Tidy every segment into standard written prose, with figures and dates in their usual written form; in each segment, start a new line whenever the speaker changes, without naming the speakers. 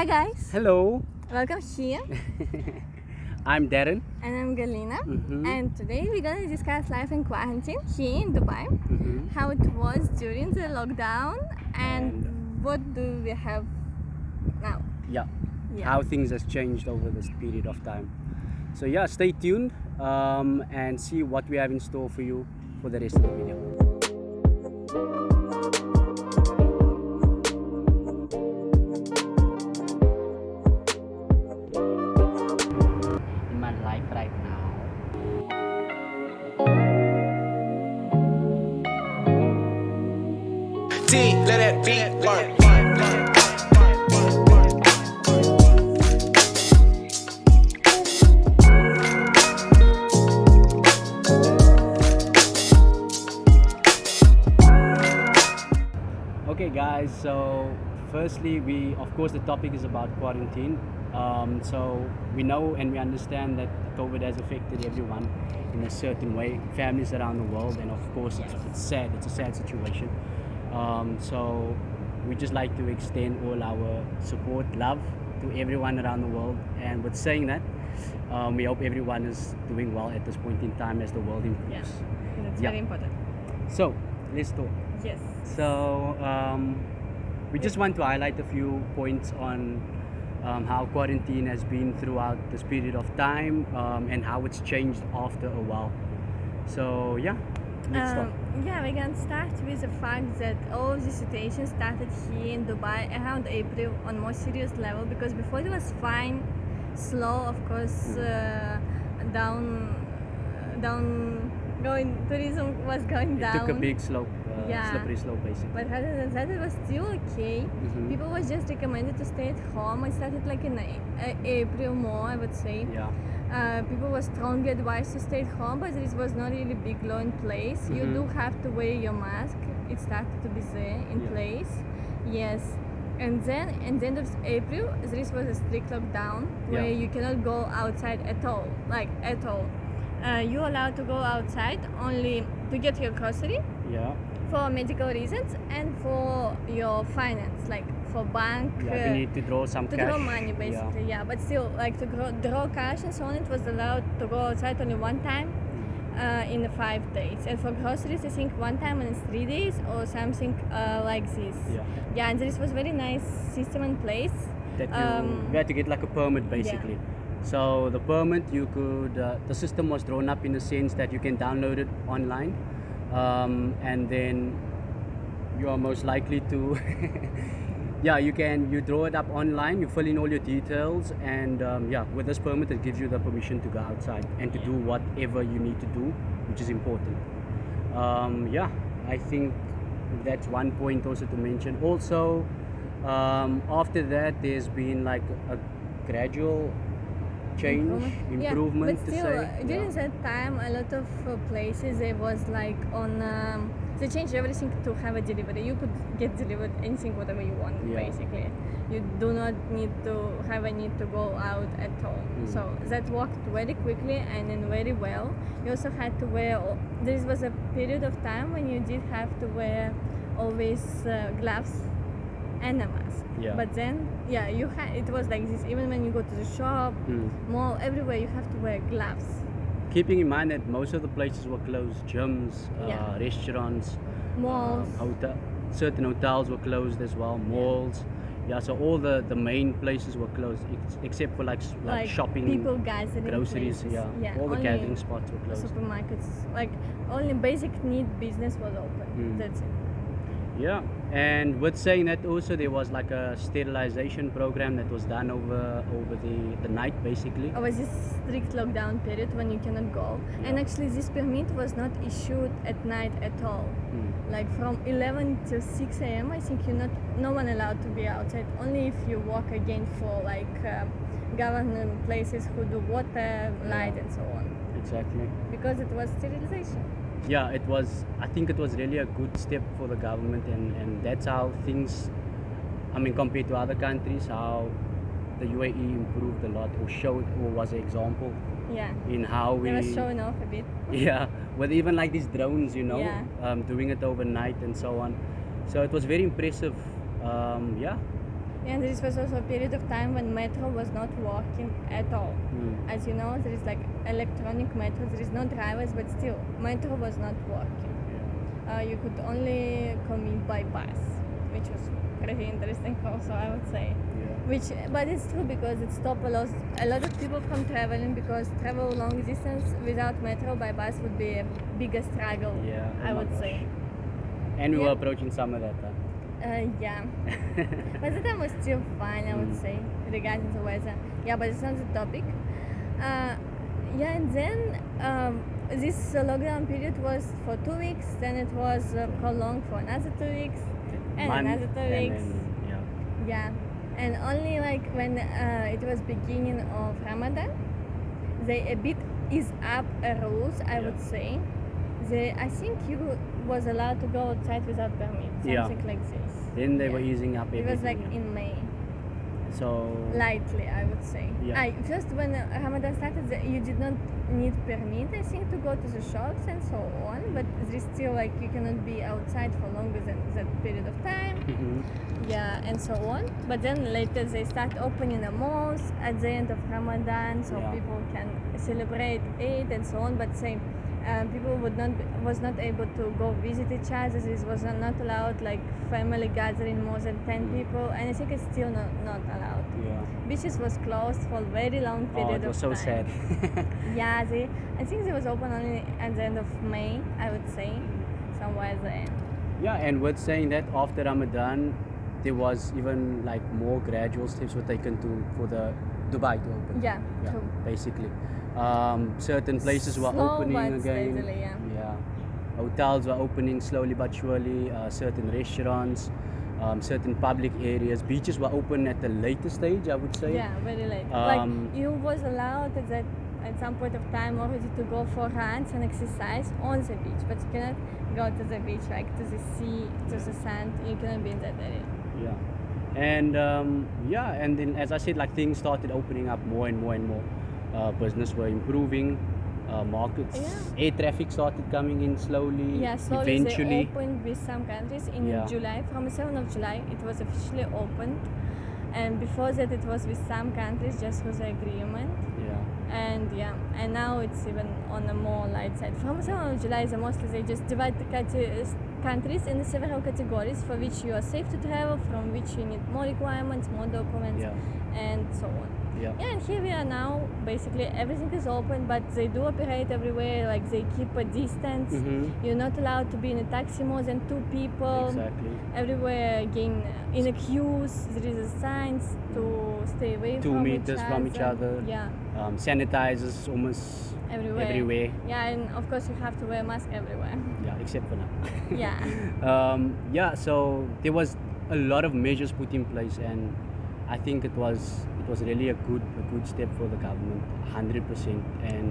Hi guys,
Hello,
welcome here.
I'm Darren.
And I'm Galina.
Mhm.
And today we're gonna discuss life in quarantine here in Dubai, how it was during the lockdown, and what do we have now.
Yeah,
Yeah.
how things has changed over this period of time. So yeah, stay tuned and see what we have in store for you for the rest of the video. In my life right now.
T, let that beat work.
Okay guys, so firstly of course the topic is about quarantine. So we know and we understand that COVID has affected everyone in a certain way, families around the world, and of course it's sad, it's a sad situation. So we just like to extend all our support, love to everyone around the world, and with saying that, we hope everyone is doing well at this point in time as the world improves.
That's
Yeah.
very important.
So let's talk.
Yes.
So we just want to highlight a few points on how quarantine has been throughout this period of time and how it's changed after a while. So yeah, let's start.
Yeah, we're gonna start with the fact that all of the situation started here in Dubai around April on more serious level, because before it was fine, slow, of course, tourism was going
It
down.
took a big slope,
Yeah.
slippery slope basically.
But other than that, it was still okay.
Mhm.
People was just recommended to stay at home. I started like in April more, I would say.
Yeah,
People were strongly advised to stay at home, but there was not really big law in place. You
Mhm.
do have to wear your mask. It started to be there in
Yeah.
place. Yes. And then at the end of April, this was a strict lockdown where
Yeah.
you cannot go outside at all, like at all. You're allowed to go outside only to get your grocery,
yeah,
for medical reasons, and for your finance, like for bank,
yeah. We need to draw some
to
cash.
draw money basically. Yeah, but still, like to draw cash and so on, it was allowed to go outside only one time in the 5 days, and for groceries I think one time in 3 days or something like this.
Yeah.
And this was very nice system in place.
That you had to get like a permit basically. So the permit you could, the system was drawn up in the sense that you can download it online, and then you are most likely to, yeah, you draw it up online, you fill in all your details, and yeah, with this permit it gives you the permission to go outside and to do whatever you need to do, which is important. Yeah, I think that's one point also to mention. Also, after that there's been like a gradual change, improvement
but
to
still,
say.
during that time, a lot of places it was like on. They changed everything to have a delivery. You could get delivered anything, whatever you want,
Yeah.
basically. You do not need to have a need to go out at all. So that worked very quickly and then very well. You also had to wear. There was a period of time when you did have to wear always gloves and a mask.
Yeah.
But then, yeah, it was like this. Even when you go to the shop, mall, everywhere, you have to wear gloves.
Keeping in mind that most of the places were closed, gyms,
Yeah.
restaurants,
Malls.
certain hotels were closed as well, malls. Yeah, so all the main places were closed except for like shopping,
people gathering
groceries.
places.
Yeah, all the
only
gathering spots were closed.
supermarkets, like only basic need business was open. That's it.
Yeah, and with saying that also there was like a sterilization program that was done over the night basically.
It was this strict lockdown period when you cannot go, and actually this permit was not issued at night at all. Like from 11 to 6 a.m. I think no one allowed to be outside. Only if you work again for like government places who do water, light, and so on.
Exactly.
Because it was sterilization.
Yeah, I think it was really a good step for the government, and that's how things, I mean, compared to other countries, how the UAE improved a lot, or was an example
Yeah.
in how we
They were showing off a bit.
yeah, with even like these drones,
Yeah.
doing it overnight and so on. So it was very impressive. Yeah,
And this was also a period of time when metro was not working at all. As you know, there is like electronic metro. There is no drivers, but still, metro was not working. You could only commute by bus, which was pretty interesting also, I would say. But it's true because it stopped a lot of people from traveling, because travel long distance without metro by bus would be a bigger struggle, I would say.
And we
Yeah.
were approaching summer that time.
Yeah. But the time was still fine, I would say, regarding the weather. Yeah, but it's not the topic. Yeah, and then this lockdown period was for 2 weeks, then it was prolonged for another 2 weeks, and
Month,
another 2
and
weeks.
then,
Yeah, and only like when it was beginning of Ramadan, they a bit ease up rules, I would say. I think you was allowed to go outside without permit,
Yeah.
something like this.
Then they were
Yeah.
easing up
It
everything.
was like in May,
So
lightly, I would say.
Yeah.
Just when Ramadan started, you did not need permit, I think, to go to the shops and so on. But there's still like you cannot be outside for longer than that period of time. Yeah, and so on. But then later they start opening the malls at the end of Ramadan, so
Yeah.
people can celebrate Eid and so on. But same, people was not able to go visit each other. This was not allowed, like family gathering more than 10 people, and I think it's still not allowed. Beaches was closed for a very long
oh,
period
it was
of
so
time.
sad.
Yeah, I think they was open only at the end of May, I would say, somewhere there.
Yeah, and with saying that, after Ramadan, there was even like more gradual steps were taken for the Dubai to open.
Yeah, true.
Basically. Certain places were
Slow
opening
but
again.
steadily, yeah.
Hotels were opening slowly but surely. Certain restaurants, certain public areas, beaches were open at a later stage, I would say.
Yeah, very late.
Um,
Like you was allowed at some point of time already to go for runs and exercise on the beach, but you cannot go to the beach, like to the sea, to the sand. You cannot be in that area.
Yeah, and and then as I said, like things started opening up more and more and more. Business were improving. Markets, air traffic started coming in slowly.
Yeah, slowly
Eventually,
they opened with some countries in
Yeah.
July. From the 7th of July, it was officially opened, and before that, it was with some countries just with the agreement. And now it's even on a more light side. From the 7th of July, mostly they just divide the countries in several categories for which you are safe to travel, from which you need more requirements, more documents, and so on.
Yeah.
Yeah, and here we are now. Basically, everything is open, but they do operate everywhere. Like they keep a distance. You're not allowed to be in a taxi more than 2 people.
Exactly.
Everywhere again in a queues. There is a signs to stay away
2
from
meters from each other.
Yeah,
Sanitizers almost
everywhere. Yeah, and of course you have to wear a mask everywhere.
Yeah, except for now.
Yeah.
So there was a lot of measures put in place, and I think it was really a good step for the government, 100%. And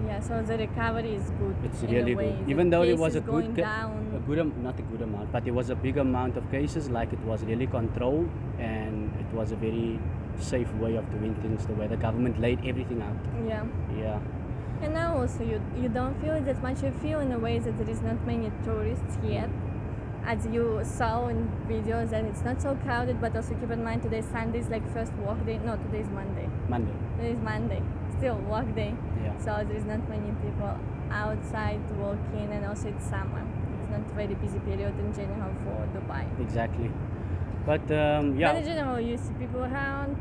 yeah, so the recovery is good.
it's
in
really
a way.
good.
The
Even though there was
cases
a
going
good,
down.
not a good amount, but there was a big amount of cases. Like it was really controlled, and it was a very safe way of doing things. The way the government laid everything out.
Yeah.
Yeah.
And now also you don't feel it that much. You feel in a way that there is not many tourists yet. As you saw in videos, and it's not so crowded, but also keep in mind today Sunday is like first work day. No, today is Monday. Today is Monday. Still work day.
Yeah.
So there is not many people outside working, and also it's summer. It's not very busy period in general for Dubai.
Exactly. But
But in
yeah.
general, you see people around,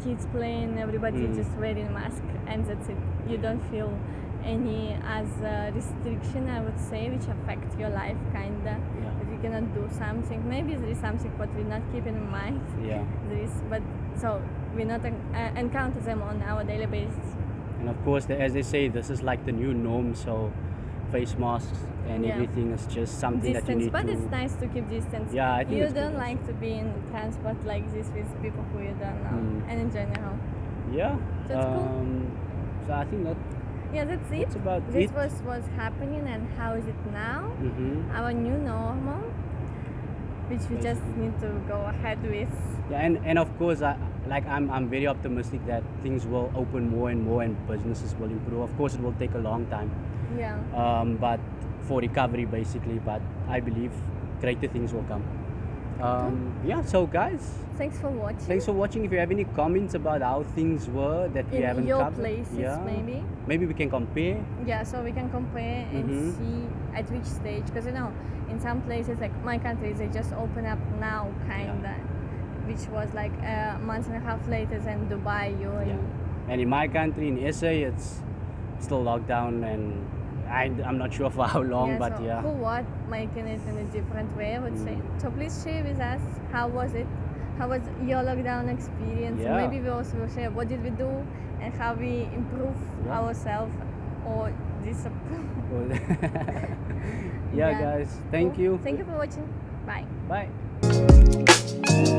kids playing, everybody just wearing a mask, and that's it. You don't feel any other restriction, I would say, which affect your life kinda.
Yeah.
That you cannot do something. Maybe there is something what we're not keeping in mind.
Yeah.
There is, but so we not encounter them on our daily basis.
And of course, as they say, this is like the new norm. So face masks and
Yeah.
everything is just something that you
Distance,
need
but
to.
it's nice to keep distance.
Yeah, I think
you
it's
don't
good.
like to be in transport like this with people who you don't know, and in general.
Yeah.
That's cool.
So I think
Yeah, that's it.
that's about
This
it.
was happening, and how is it now? Our new normal, which we just need to go ahead with.
Yeah, and of course, I'm very optimistic that things will open more and more, and businesses will improve. Of course, it will take a long time.
Yeah.
But for recovery basically, but I believe greater things will come. Yeah, so guys,
Thanks for watching.
thanks for watching. If you have any comments about how things were that we
In
haven't
your
covered,
places,
maybe we can compare.
Yeah, so we can compare and
Mhm.
see at which stage, because in some places like my country they just open up now kinda, which was like a month and a half later than Dubai, UAE.
Yeah. And in my country, in SA, it's still lockdown, and I'm not sure for how long, but
so
yeah.
who what making it in a different way, I would say. So please share with us how was it, how was your lockdown experience.
Yeah.
Maybe we also will share what did we do and how we improve
Yeah.
ourselves or disapprove.
Yeah, guys, thank
Cool.
you.
Thank you for watching. Bye.
Bye.